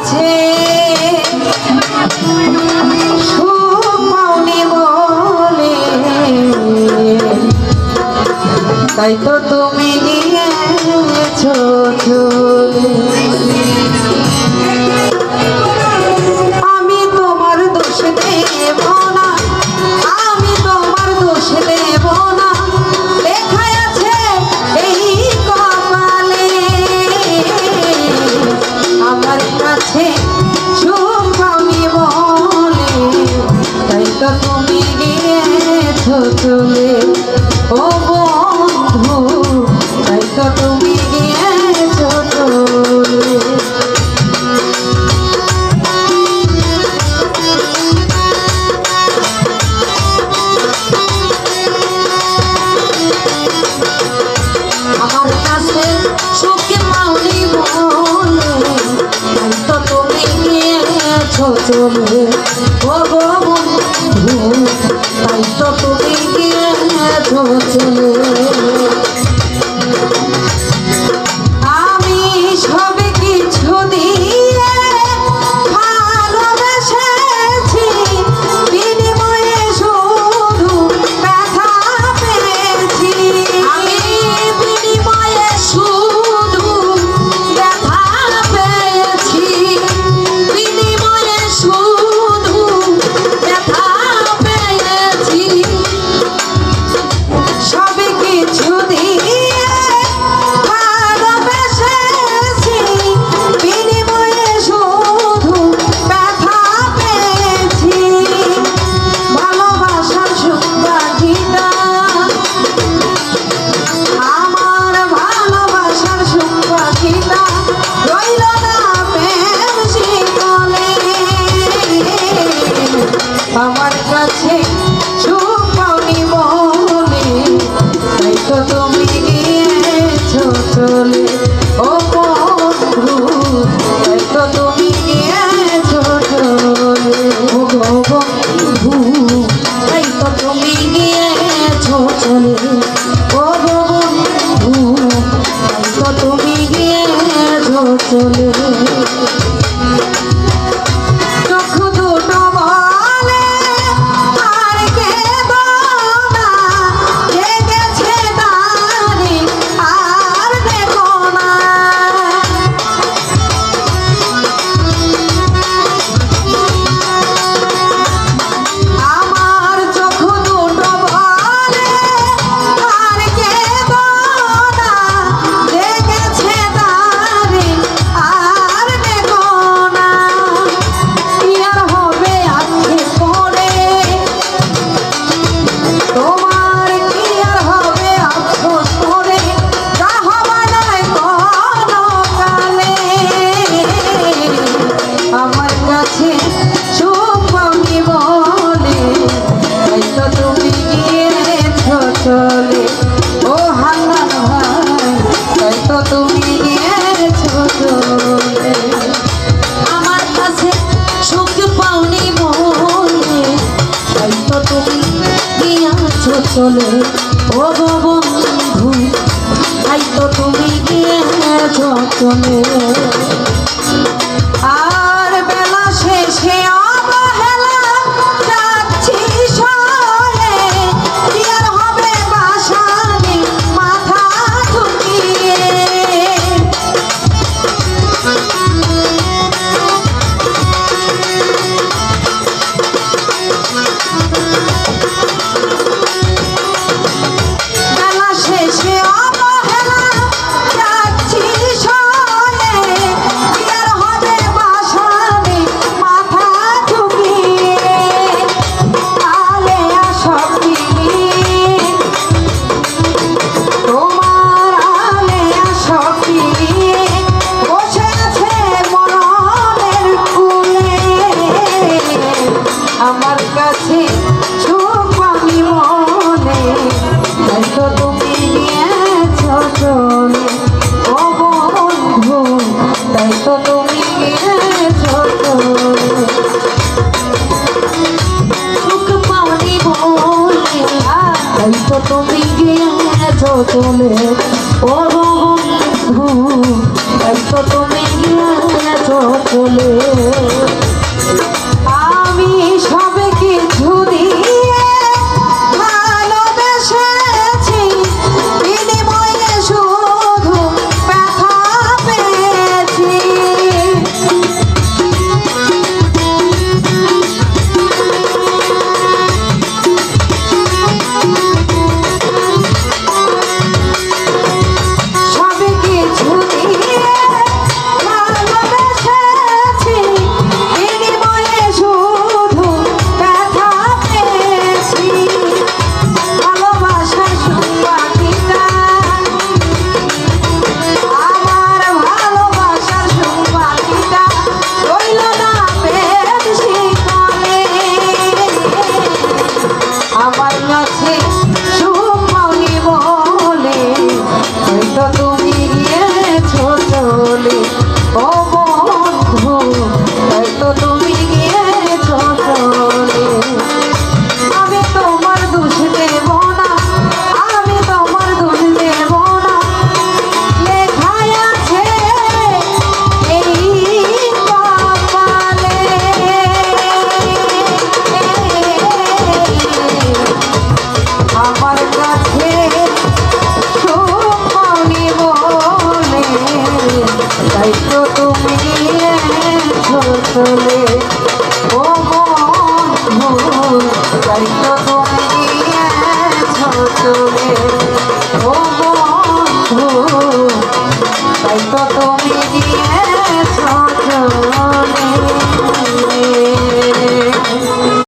কাছে সুখ পাওনি বলে, তাই তো তুমি গিয়েছো চলে। আমি তোমার দোষ দেব না, আমি তোমার দোষ দেব না, লেখা আছে এই কপালে। আমার কাছে সুখ পাওনি বলে, তাই তো তুমি গিয়েছো চলে। ও বন্ধু, তাই তো তুমি গিয়েছো চলে। আমার কাছে সুখ পাওনি বলে, তাই তো তুমি গিয়েছো চলে। ও বন্ধু, তাই তো তুমি গিয়েছো চলে। আমি সব কিছু দিয়ে ভালোবেসেছি, বিনিময়ে শুধু ব্যথা পেয়েছি। আমি বিনিময়ে শুধু ব্যথা পেয়েছি, বিনিময়ে শুধু ব্যথা পেয়েছি। সব কিছু দিয়ে ভালোবেসেছি, বিনিময়ে শুধু ব্যথা পেয়েছি। ভালোবাসার সুখ-বাজিটা, আমার ভালোবাসার সুখ-বাজিটা রইল না প্রেম শিকলে। আমার কাছে সুখ পাওনি বলে, তাই তো তুমি গিয়েছো চলে। ও বন্ধু, তাই তো তুমি গিয়েছো চলে। ও বন্ধু, তাই তো তুমি গিয়েছো চলে। ও বন্ধু, তাই তো তুমি গিয়েছো চলে। চোখ দুটো বলে আর কেঁদো না, জেগেছে তারে আর দেখো না। আমার চোখ দুটো বলে আর কেঁদো না, জেগেছে তারে আর দেখো না। কি আর হবে আজকে পরে, তোমার কি আর হবে আফসোস করে, যা হবে নয় কোনো কালে। আমার কাছে সুখ পাওনি বলে, তাই তো তুমি গিয়েছো চলে। ও হান্নান ভাই, তাই তো তুমি গিয়েছো চলে। আমার কাছে সুখ পাওনি বলে, তাই তো তুমি গিয়েছো চলে। ও বন্ধু, তাই তো তুমি গিয়েছো চলে। আর বেলা শেষে অবহেলা যাচ্ছি সয়ে, কি আর হবে বাসানে মাথা ঠুকিয়ে। বেলা শেষে অবহেলা যাচ্ছি সয়ে, কি আর হবে বাসানে মাথা ঠুকিয়ে। আলে আসো ফিরিয়ে, তোমার আলে আসো ফিরিয়ে, বসে আছে মরণের কুলে। আমার কাছে সুখ পাওনি মনে, তাই তো তুমি গিয়েছো চলে। ও বন্ধু, তাই তো তুমি গিয়েছো চলে। সুখ পাওনি বলে, তাই তো তুমি গিয়েছো চলে। ও বন্ধু, তাই তো তুমি গিয়েছো চলে। গিয়েছো চলে ও বন্ধু তাই তো তুমি গিয়েছো চলে ও বন্ধু তাই তো তুমি গিয়েছো চলে